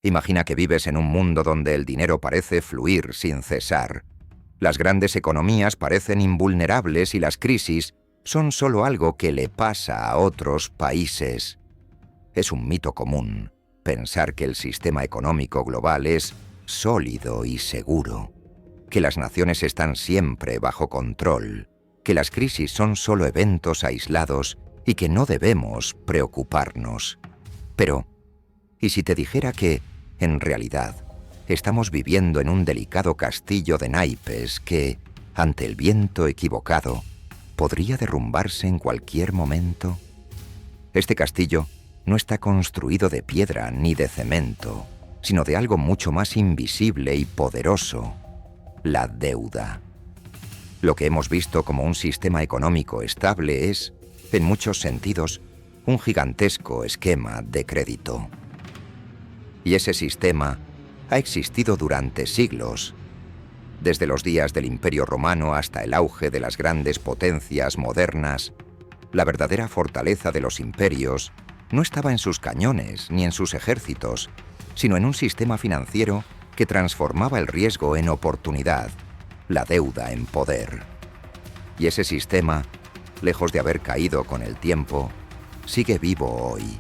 Imagina que vives en un mundo donde el dinero parece fluir sin cesar. Las grandes economías parecen invulnerables y las crisis son solo algo que le pasa a otros países. Es un mito común pensar que el sistema económico global es sólido y seguro, que las naciones están siempre bajo control, que las crisis son solo eventos aislados y que no debemos preocuparnos. Pero, ¿y si te dijera que, en realidad, estamos viviendo en un delicado castillo de naipes que, ante el viento equivocado, podría derrumbarse en cualquier momento? Este castillo no está construido de piedra ni de cemento, sino de algo mucho más invisible y poderoso: la deuda. Lo que hemos visto como un sistema económico estable es, en muchos sentidos, un gigantesco esquema de crédito. Y ese sistema ha existido durante siglos, desde los días del Imperio Romano hasta el auge de las grandes potencias modernas. La verdadera fortaleza de los imperios no estaba en sus cañones ni en sus ejércitos, sino en un sistema financiero que transformaba el riesgo en oportunidad, la deuda en poder. Y ese sistema, lejos de haber caído con el tiempo, sigue vivo hoy,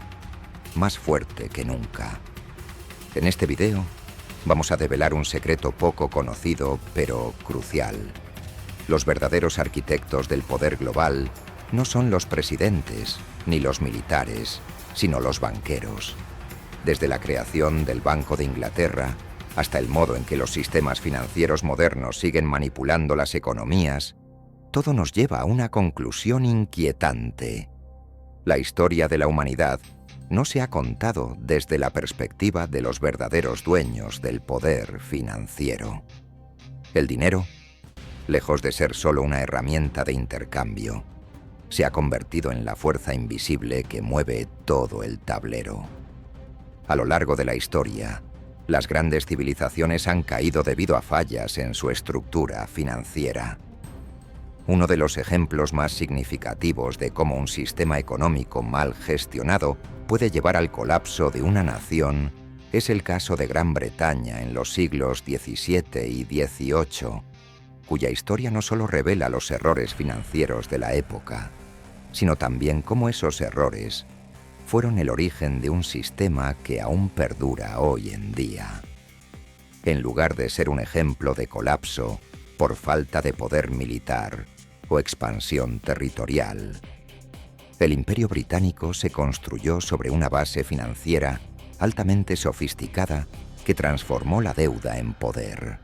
más fuerte que nunca. En este video vamos a develar un secreto poco conocido, pero crucial. Los verdaderos arquitectos del poder global no son los presidentes ni los militares, sino los banqueros. Desde la creación del Banco de Inglaterra hasta el modo en que los sistemas financieros modernos siguen manipulando las economías, todo nos lleva a una conclusión inquietante. La historia de la humanidad no se ha contado desde la perspectiva de los verdaderos dueños del poder financiero. El dinero, lejos de ser solo una herramienta de intercambio, se ha convertido en la fuerza invisible que mueve todo el tablero. A lo largo de la historia, las grandes civilizaciones han caído debido a fallas en su estructura financiera. Uno de los ejemplos más significativos de cómo un sistema económico mal gestionado puede llevar al colapso de una nación es el caso de Gran Bretaña en los siglos XVII y XVIII, cuya historia no solo revela los errores financieros de la época, sino también cómo esos errores fueron el origen de un sistema que aún perdura hoy en día. En lugar de ser un ejemplo de colapso por falta de poder militar o expansión territorial, el Imperio Británico se construyó sobre una base financiera altamente sofisticada que transformó la deuda en poder.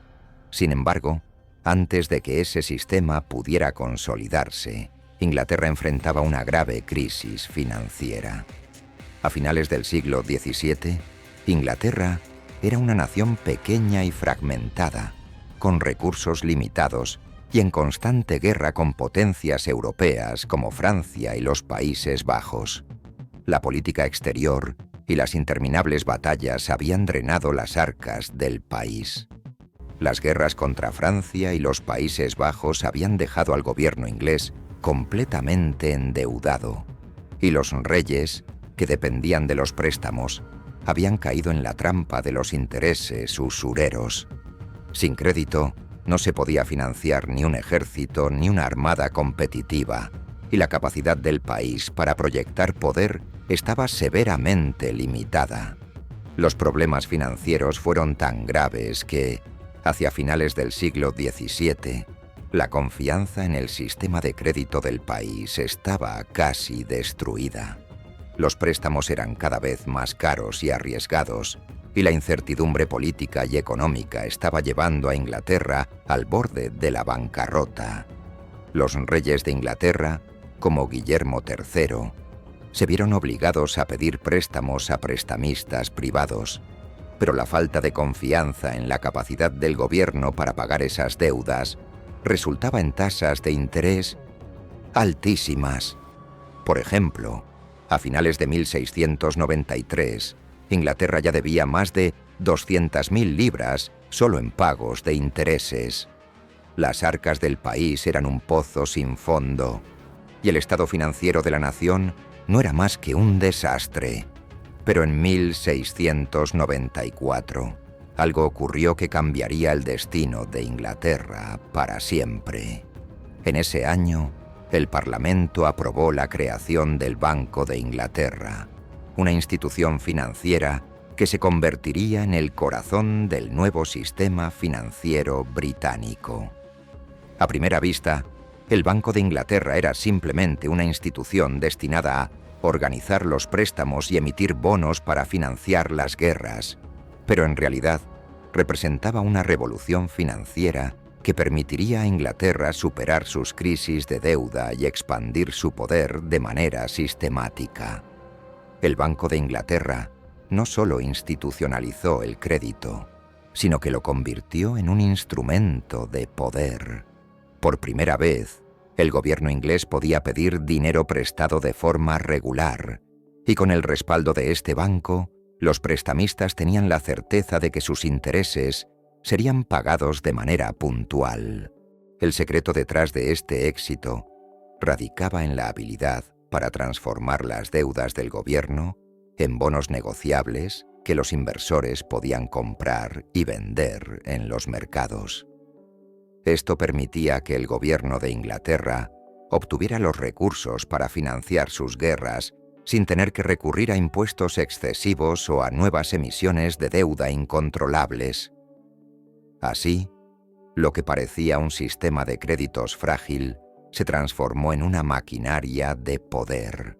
Sin embargo, antes de que ese sistema pudiera consolidarse, Inglaterra enfrentaba una grave crisis financiera. A finales del siglo XVII, Inglaterra era una nación pequeña y fragmentada, con recursos limitados y en constante guerra con potencias europeas como Francia y los Países Bajos. La política exterior y las interminables batallas habían drenado las arcas del país. Las guerras contra Francia y los Países Bajos habían dejado al gobierno inglés completamente endeudado, y los reyes, que dependían de los préstamos, habían caído en la trampa de los intereses usureros. Sin crédito, no se podía financiar ni un ejército ni una armada competitiva, y la capacidad del país para proyectar poder estaba severamente limitada. Los problemas financieros fueron tan graves que, hacia finales del siglo XVII, la confianza en el sistema de crédito del país estaba casi destruida. Los préstamos eran cada vez más caros y arriesgados, y la incertidumbre política y económica estaba llevando a Inglaterra al borde de la bancarrota. Los reyes de Inglaterra, como Guillermo III, se vieron obligados a pedir préstamos a prestamistas privados, pero la falta de confianza en la capacidad del gobierno para pagar esas deudas resultaba en tasas de interés altísimas. Por ejemplo, a finales de 1693, Inglaterra ya debía más de 200.000 libras solo en pagos de intereses. Las arcas del país eran un pozo sin fondo, y el estado financiero de la nación no era más que un desastre. Pero en 1694, algo ocurrió que cambiaría el destino de Inglaterra para siempre. En ese año, el Parlamento aprobó la creación del Banco de Inglaterra, una institución financiera que se convertiría en el corazón del nuevo sistema financiero británico. A primera vista, el Banco de Inglaterra era simplemente una institución destinada a organizar los préstamos y emitir bonos para financiar las guerras, pero en realidad representaba una revolución financiera que permitiría a Inglaterra superar sus crisis de deuda y expandir su poder de manera sistemática. El Banco de Inglaterra no solo institucionalizó el crédito, sino que lo convirtió en un instrumento de poder. Por primera vez, el gobierno inglés podía pedir dinero prestado de forma regular, y con el respaldo de este banco, los prestamistas tenían la certeza de que sus intereses serían pagados de manera puntual. El secreto detrás de este éxito radicaba en la habilidad para transformar las deudas del gobierno en bonos negociables que los inversores podían comprar y vender en los mercados. Esto permitía que el gobierno de Inglaterra obtuviera los recursos para financiar sus guerras sin tener que recurrir a impuestos excesivos o a nuevas emisiones de deuda incontrolables. Así, lo que parecía un sistema de créditos frágil se transformó en una maquinaria de poder.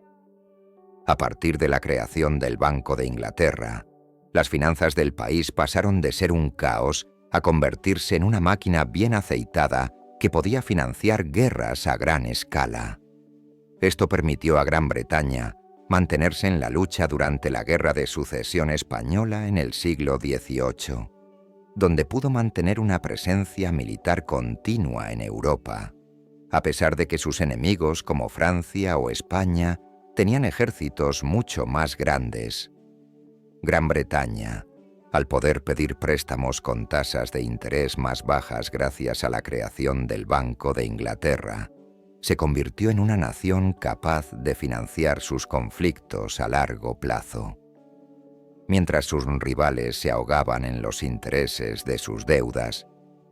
A partir de la creación del Banco de Inglaterra, las finanzas del país pasaron de ser un caos a convertirse en una máquina bien aceitada que podía financiar guerras a gran escala. Esto permitió a Gran Bretaña mantenerse en la lucha durante la Guerra de Sucesión Española en el siglo XVIII, donde pudo mantener una presencia militar continua en Europa, a pesar de que sus enemigos como Francia o España tenían ejércitos mucho más grandes. Gran Bretaña, al poder pedir préstamos con tasas de interés más bajas gracias a la creación del Banco de Inglaterra, se convirtió en una nación capaz de financiar sus conflictos a largo plazo. Mientras sus rivales se ahogaban en los intereses de sus deudas,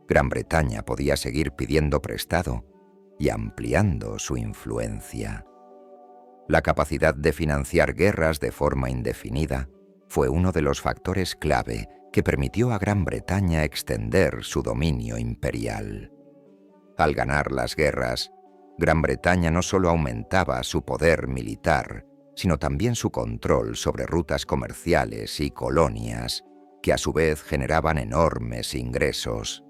Gran Bretaña podía seguir pidiendo prestado y ampliando su influencia. La capacidad de financiar guerras de forma indefinida fue uno de los factores clave que permitió a Gran Bretaña extender su dominio imperial. Al ganar las guerras, Gran Bretaña no solo aumentaba su poder militar, sino también su control sobre rutas comerciales y colonias, que a su vez generaban enormes ingresos.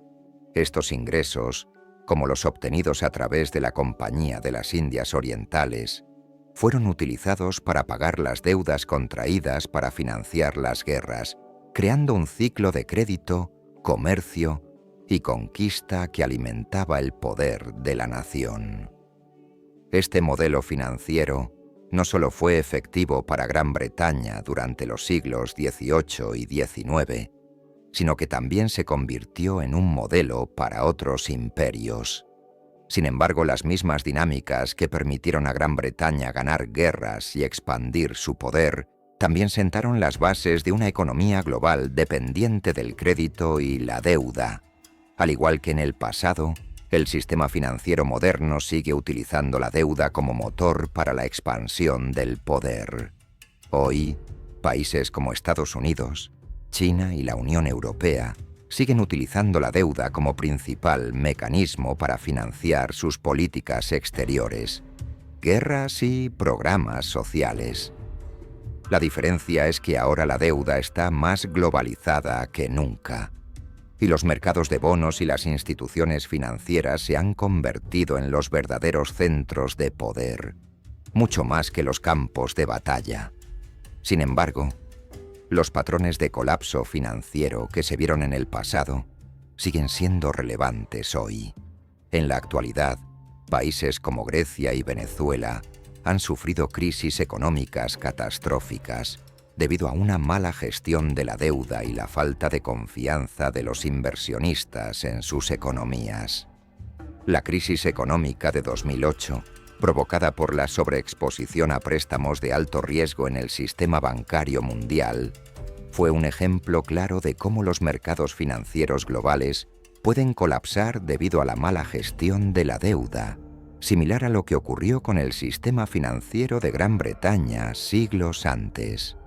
Estos ingresos, como los obtenidos a través de la Compañía de las Indias Orientales, fueron utilizados para pagar las deudas contraídas para financiar las guerras, creando un ciclo de crédito, comercio y conquista que alimentaba el poder de la nación. Este modelo financiero no solo fue efectivo para Gran Bretaña durante los siglos XVIII y XIX, sino que también se convirtió en un modelo para otros imperios. Sin embargo, las mismas dinámicas que permitieron a Gran Bretaña ganar guerras y expandir su poder, también sentaron las bases de una economía global dependiente del crédito y la deuda. Al igual que en el pasado, el sistema financiero moderno sigue utilizando la deuda como motor para la expansión del poder. Hoy, países como Estados Unidos, China y la Unión Europea siguen utilizando la deuda como principal mecanismo para financiar sus políticas exteriores, guerras y programas sociales. La diferencia es que ahora la deuda está más globalizada que nunca, y los mercados de bonos y las instituciones financieras se han convertido en los verdaderos centros de poder, mucho más que los campos de batalla. Sin embargo, los patrones de colapso financiero que se vieron en el pasado siguen siendo relevantes hoy. En la actualidad, países como Grecia y Venezuela han sufrido crisis económicas catastróficas debido a una mala gestión de la deuda y la falta de confianza de los inversionistas en sus economías. La crisis económica de 2008 provocada por la sobreexposición a préstamos de alto riesgo en el sistema bancario mundial, fue un ejemplo claro de cómo los mercados financieros globales pueden colapsar debido a la mala gestión de la deuda, similar a lo que ocurrió con el sistema financiero de Gran Bretaña siglos antes.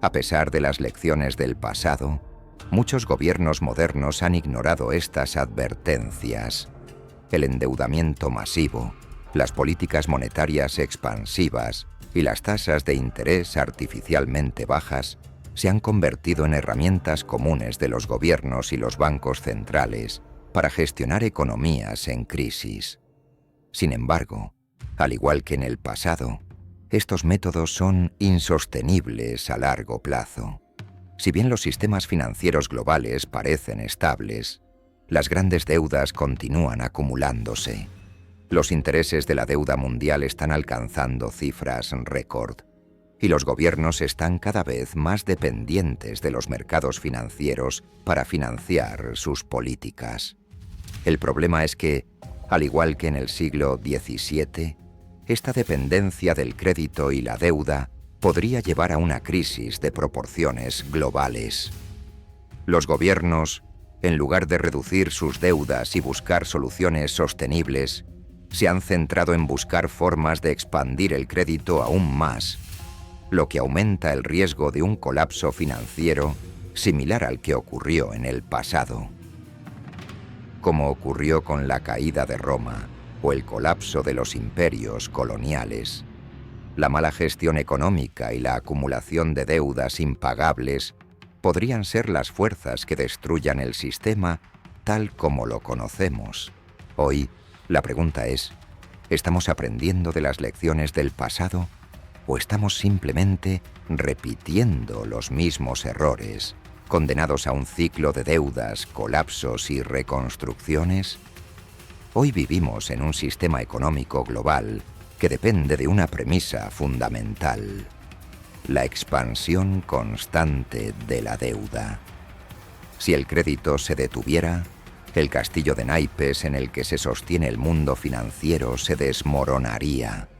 A pesar de las lecciones del pasado, muchos gobiernos modernos han ignorado estas advertencias. El endeudamiento masivo, las políticas monetarias expansivas y las tasas de interés artificialmente bajas se han convertido en herramientas comunes de los gobiernos y los bancos centrales para gestionar economías en crisis. Sin embargo, al igual que en el pasado, estos métodos son insostenibles a largo plazo. Si bien los sistemas financieros globales parecen estables, las grandes deudas continúan acumulándose. Los intereses de la deuda mundial están alcanzando cifras récord, y los gobiernos están cada vez más dependientes de los mercados financieros para financiar sus políticas. El problema es que, al igual que en el siglo XVII, esta dependencia del crédito y la deuda podría llevar a una crisis de proporciones globales. Los gobiernos, en lugar de reducir sus deudas y buscar soluciones sostenibles, se han centrado en buscar formas de expandir el crédito aún más, lo que aumenta el riesgo de un colapso financiero similar al que ocurrió en el pasado. Como ocurrió con la caída de Roma o el colapso de los imperios coloniales, la mala gestión económica y la acumulación de deudas impagables podrían ser las fuerzas que destruyan el sistema tal como lo conocemos. Hoy, la pregunta es, ¿estamos aprendiendo de las lecciones del pasado o estamos simplemente repitiendo los mismos errores, condenados a un ciclo de deudas, colapsos y reconstrucciones? Hoy vivimos en un sistema económico global que depende de una premisa fundamental: la expansión constante de la deuda. Si el crédito se detuviera, el castillo de naipes en el que se sostiene el mundo financiero se desmoronaría.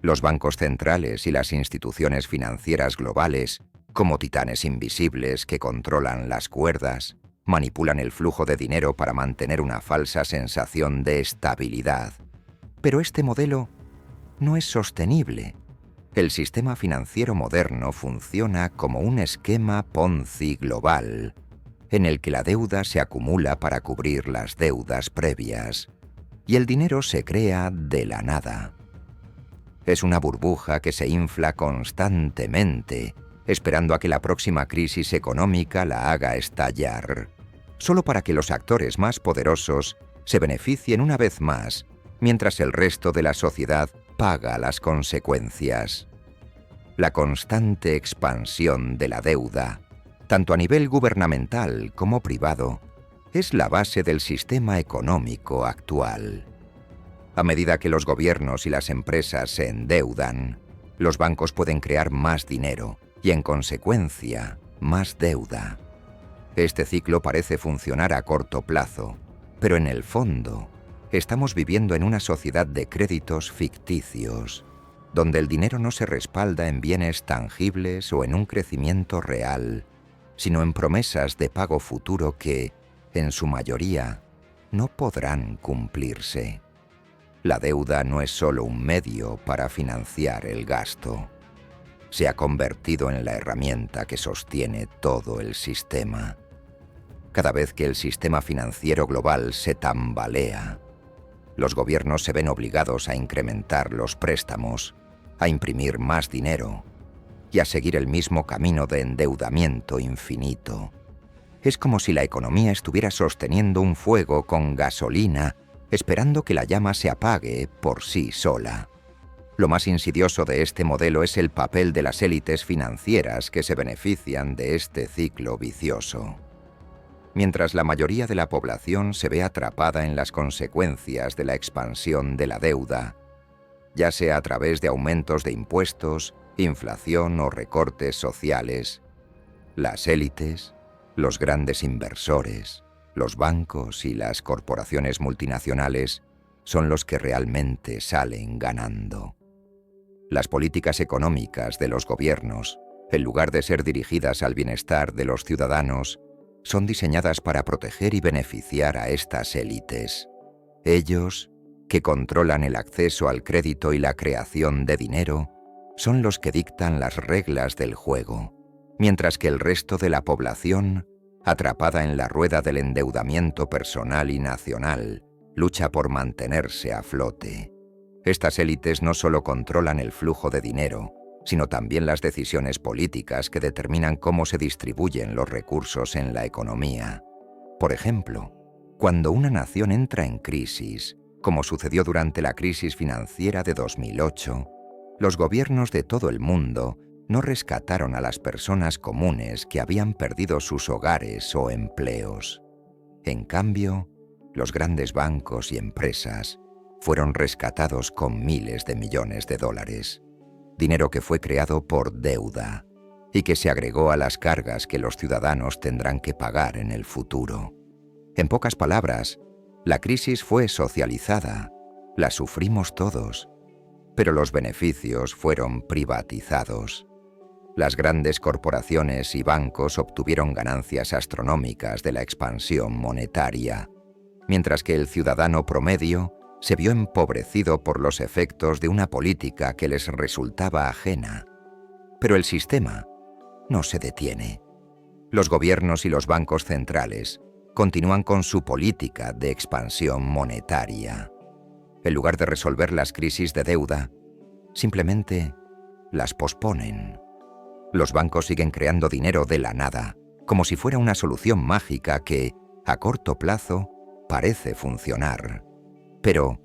Los bancos centrales y las instituciones financieras globales, como titanes invisibles que controlan las cuerdas, manipulan el flujo de dinero para mantener una falsa sensación de estabilidad. Pero este modelo no es sostenible. El sistema financiero moderno funciona como un esquema Ponzi global, en el que la deuda se acumula para cubrir las deudas previas, y el dinero se crea de la nada. Es una burbuja que se infla constantemente, esperando a que la próxima crisis económica la haga estallar, solo para que los actores más poderosos se beneficien una vez más, mientras el resto de la sociedad paga las consecuencias. La constante expansión de la deuda, tanto a nivel gubernamental como privado, es la base del sistema económico actual. A medida que los gobiernos y las empresas se endeudan, los bancos pueden crear más dinero y, en consecuencia, más deuda. Este ciclo parece funcionar a corto plazo, pero en el fondo, estamos viviendo en una sociedad de créditos ficticios, donde el dinero no se respalda en bienes tangibles o en un crecimiento real, sino en promesas de pago futuro que, en su mayoría, no podrán cumplirse. La deuda no es solo un medio para financiar el gasto. Se ha convertido en la herramienta que sostiene todo el sistema. Cada vez que el sistema financiero global se tambalea, los gobiernos se ven obligados a incrementar los préstamos, a imprimir más dinero y a seguir el mismo camino de endeudamiento infinito. Es como si la economía estuviera sosteniendo un fuego con gasolina, esperando que la llama se apague por sí sola. Lo más insidioso de este modelo es el papel de las élites financieras que se benefician de este ciclo vicioso. Mientras la mayoría de la población se ve atrapada en las consecuencias de la expansión de la deuda, ya sea a través de aumentos de impuestos, inflación o recortes sociales, las élites, los grandes inversores, los bancos y las corporaciones multinacionales son los que realmente salen ganando. Las políticas económicas de los gobiernos, en lugar de ser dirigidas al bienestar de los ciudadanos, son diseñadas para proteger y beneficiar a estas élites. Ellos, que controlan el acceso al crédito y la creación de dinero, son los que dictan las reglas del juego, mientras que el resto de la población, atrapada en la rueda del endeudamiento personal y nacional, lucha por mantenerse a flote. Estas élites no solo controlan el flujo de dinero, sino también las decisiones políticas que determinan cómo se distribuyen los recursos en la economía. Por ejemplo, cuando una nación entra en crisis, como sucedió durante la crisis financiera de 2008, los gobiernos de todo el mundo no rescataron a las personas comunes que habían perdido sus hogares o empleos. En cambio, los grandes bancos y empresas fueron rescatados con miles de millones de dólares, dinero que fue creado por deuda y que se agregó a las cargas que los ciudadanos tendrán que pagar en el futuro. En pocas palabras, la crisis fue socializada, la sufrimos todos, pero los beneficios fueron privatizados. Las grandes corporaciones y bancos obtuvieron ganancias astronómicas de la expansión monetaria, mientras que el ciudadano promedio se vio empobrecido por los efectos de una política que les resultaba ajena. Pero el sistema no se detiene. Los gobiernos y los bancos centrales continúan con su política de expansión monetaria. En lugar de resolver las crisis de deuda, simplemente las posponen. Los bancos siguen creando dinero de la nada, como si fuera una solución mágica que, a corto plazo, parece funcionar. Pero,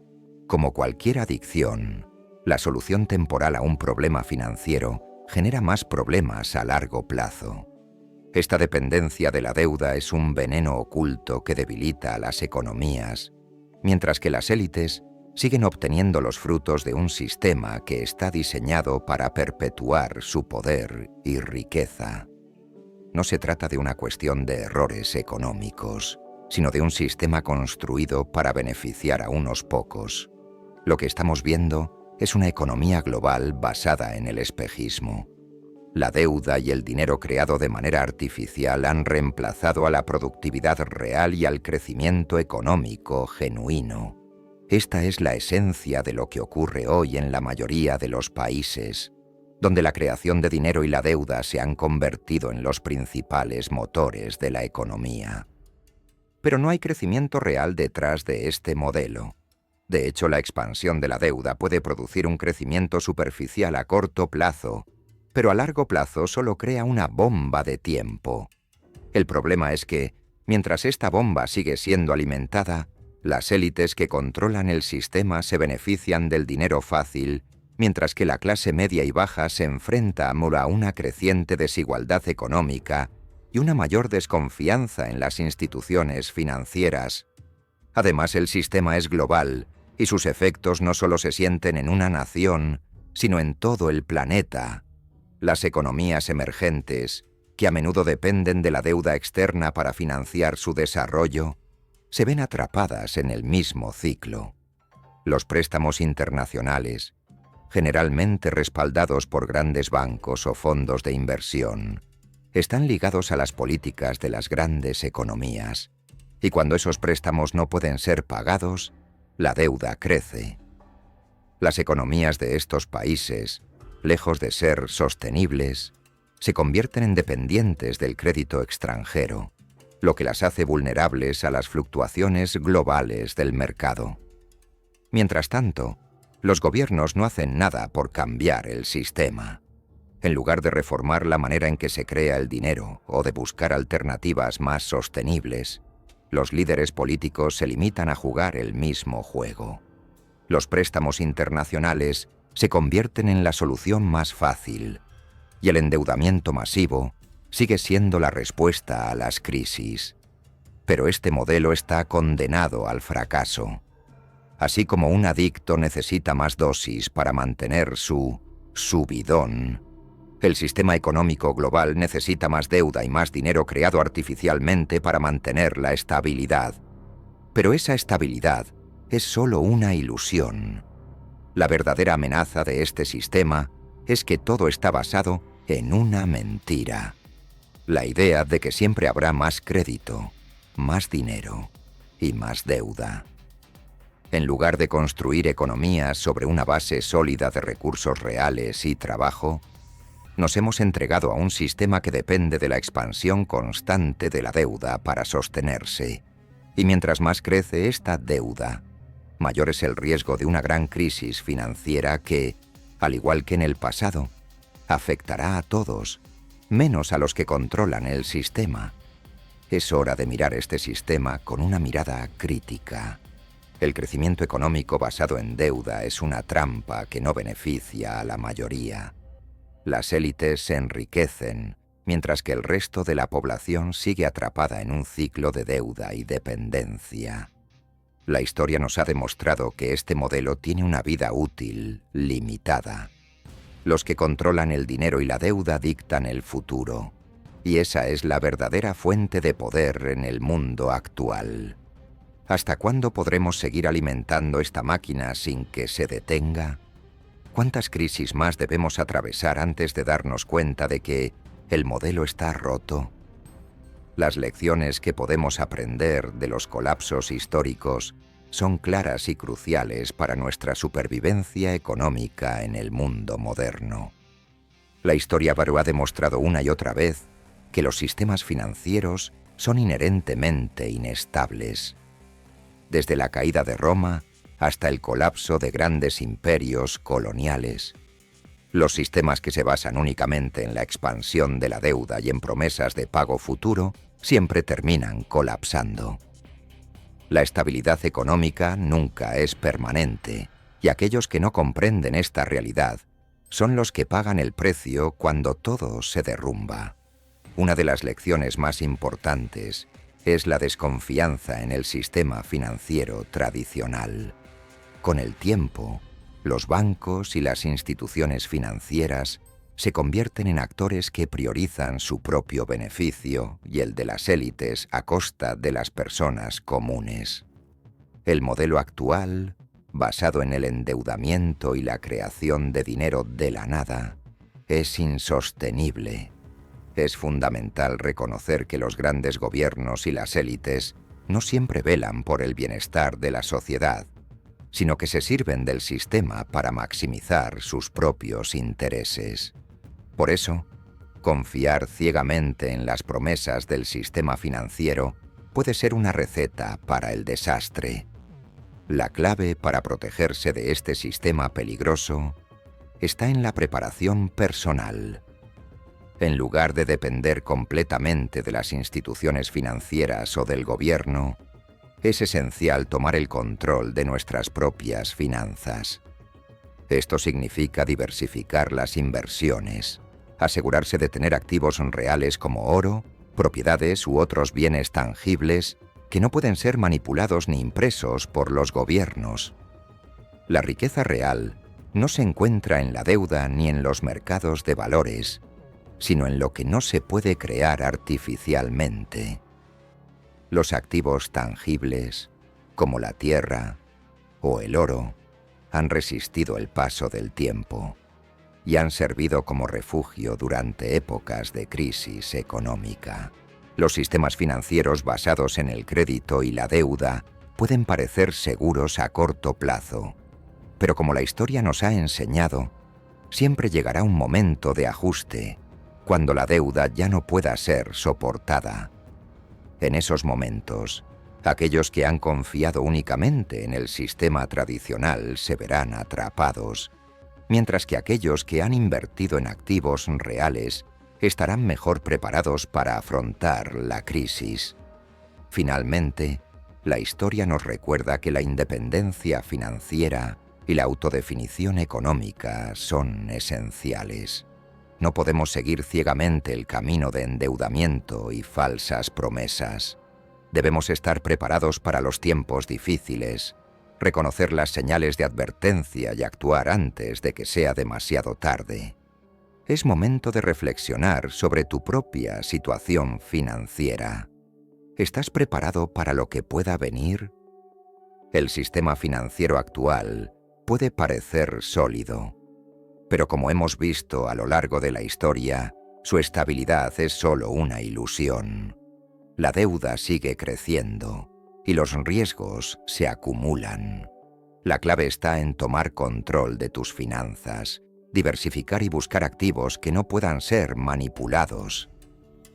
como cualquier adicción, la solución temporal a un problema financiero genera más problemas a largo plazo. Esta dependencia de la deuda es un veneno oculto que debilita a las economías, mientras que las élites siguen obteniendo los frutos de un sistema que está diseñado para perpetuar su poder y riqueza. No se trata de una cuestión de errores económicos, sino de un sistema construido para beneficiar a unos pocos. Lo que estamos viendo es una economía global basada en el espejismo. La deuda y el dinero creado de manera artificial han reemplazado a la productividad real y al crecimiento económico genuino. Esta es la esencia de lo que ocurre hoy en la mayoría de los países, donde la creación de dinero y la deuda se han convertido en los principales motores de la economía. Pero no hay crecimiento real detrás de este modelo. De hecho, la expansión de la deuda puede producir un crecimiento superficial a corto plazo, pero a largo plazo solo crea una bomba de tiempo. El problema es que, mientras esta bomba sigue siendo alimentada, las élites que controlan el sistema se benefician del dinero fácil, mientras que la clase media y baja se enfrenta a una creciente desigualdad económica y una mayor desconfianza en las instituciones financieras. Además, el sistema es global y sus efectos no solo se sienten en una nación, sino en todo el planeta. Las economías emergentes, que a menudo dependen de la deuda externa para financiar su desarrollo, se ven atrapadas en el mismo ciclo. Los préstamos internacionales, generalmente respaldados por grandes bancos o fondos de inversión, están ligados a las políticas de las grandes economías, y cuando esos préstamos no pueden ser pagados, la deuda crece. Las economías de estos países, lejos de ser sostenibles, se convierten en dependientes del crédito extranjero, lo que las hace vulnerables a las fluctuaciones globales del mercado. Mientras tanto, los gobiernos no hacen nada por cambiar el sistema. En lugar de reformar la manera en que se crea el dinero o de buscar alternativas más sostenibles, los líderes políticos se limitan a jugar el mismo juego. Los préstamos internacionales se convierten en la solución más fácil, y el endeudamiento masivo sigue siendo la respuesta a las crisis. Pero este modelo está condenado al fracaso. Así como un adicto necesita más dosis para mantener su subidón, el sistema económico global necesita más deuda y más dinero creado artificialmente para mantener la estabilidad. Pero esa estabilidad es solo una ilusión. La verdadera amenaza de este sistema es que todo está basado en una mentira. La idea de que siempre habrá más crédito, más dinero y más deuda. En lugar de construir economías sobre una base sólida de recursos reales y trabajo, nos hemos entregado a un sistema que depende de la expansión constante de la deuda para sostenerse. Y mientras más crece esta deuda, mayor es el riesgo de una gran crisis financiera que, al igual que en el pasado, afectará a todos, menos a los que controlan el sistema. Es hora de mirar este sistema con una mirada crítica. El crecimiento económico basado en deuda es una trampa que no beneficia a la mayoría. Las élites se enriquecen, mientras que el resto de la población sigue atrapada en un ciclo de deuda y dependencia. La historia nos ha demostrado que este modelo tiene una vida útil limitada. Los que controlan el dinero y la deuda dictan el futuro, y esa es la verdadera fuente de poder en el mundo actual. ¿Hasta cuándo podremos seguir alimentando esta máquina sin que se detenga? ¿Cuántas crisis más debemos atravesar antes de darnos cuenta de que el modelo está roto? Las lecciones que podemos aprender de los colapsos históricos son claras y cruciales para nuestra supervivencia económica en el mundo moderno. La historia ha demostrado una y otra vez que los sistemas financieros son inherentemente inestables. Desde la caída de Roma hasta el colapso de grandes imperios coloniales. Los sistemas que se basan únicamente en la expansión de la deuda y en promesas de pago futuro siempre terminan colapsando. La estabilidad económica nunca es permanente, y aquellos que no comprenden esta realidad son los que pagan el precio cuando todo se derrumba. Una de las lecciones más importantes es la desconfianza en el sistema financiero tradicional. Con el tiempo, los bancos y las instituciones financieras se convierten en actores que priorizan su propio beneficio y el de las élites a costa de las personas comunes. El modelo actual, basado en el endeudamiento y la creación de dinero de la nada, es insostenible. Es fundamental reconocer que los grandes gobiernos y las élites no siempre velan por el bienestar de la sociedad, sino que se sirven del sistema para maximizar sus propios intereses. Por eso, confiar ciegamente en las promesas del sistema financiero puede ser una receta para el desastre. La clave para protegerse de este sistema peligroso está en la preparación personal. En lugar de depender completamente de las instituciones financieras o del gobierno, es esencial tomar el control de nuestras propias finanzas. Esto significa diversificar las inversiones, asegurarse de tener activos reales como oro, propiedades u otros bienes tangibles que no pueden ser manipulados ni impresos por los gobiernos. La riqueza real no se encuentra en la deuda ni en los mercados de valores, sino en lo que no se puede crear artificialmente. Los activos tangibles, como la tierra o el oro, han resistido el paso del tiempo y han servido como refugio durante épocas de crisis económica. Los sistemas financieros basados en el crédito y la deuda pueden parecer seguros a corto plazo, pero como la historia nos ha enseñado, siempre llegará un momento de ajuste, cuando la deuda ya no pueda ser soportada. En esos momentos, aquellos que han confiado únicamente en el sistema tradicional se verán atrapados, mientras que aquellos que han invertido en activos reales estarán mejor preparados para afrontar la crisis. Finalmente, la historia nos recuerda que la independencia financiera y la autodefinición económica son esenciales. No podemos seguir ciegamente el camino de endeudamiento y falsas promesas. Debemos estar preparados para los tiempos difíciles, reconocer las señales de advertencia y actuar antes de que sea demasiado tarde. Es momento de reflexionar sobre tu propia situación financiera. ¿Estás preparado para lo que pueda venir? El sistema financiero actual puede parecer sólido, pero como hemos visto a lo largo de la historia, su estabilidad es solo una ilusión. La deuda sigue creciendo y los riesgos se acumulan. La clave está en tomar control de tus finanzas, diversificar y buscar activos que no puedan ser manipulados.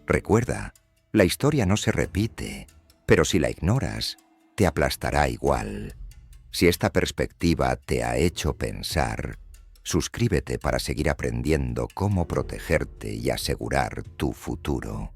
Recuerda, la historia no se repite, pero si la ignoras, te aplastará igual. Si esta perspectiva te ha hecho pensar, suscríbete para seguir aprendiendo cómo protegerte y asegurar tu futuro.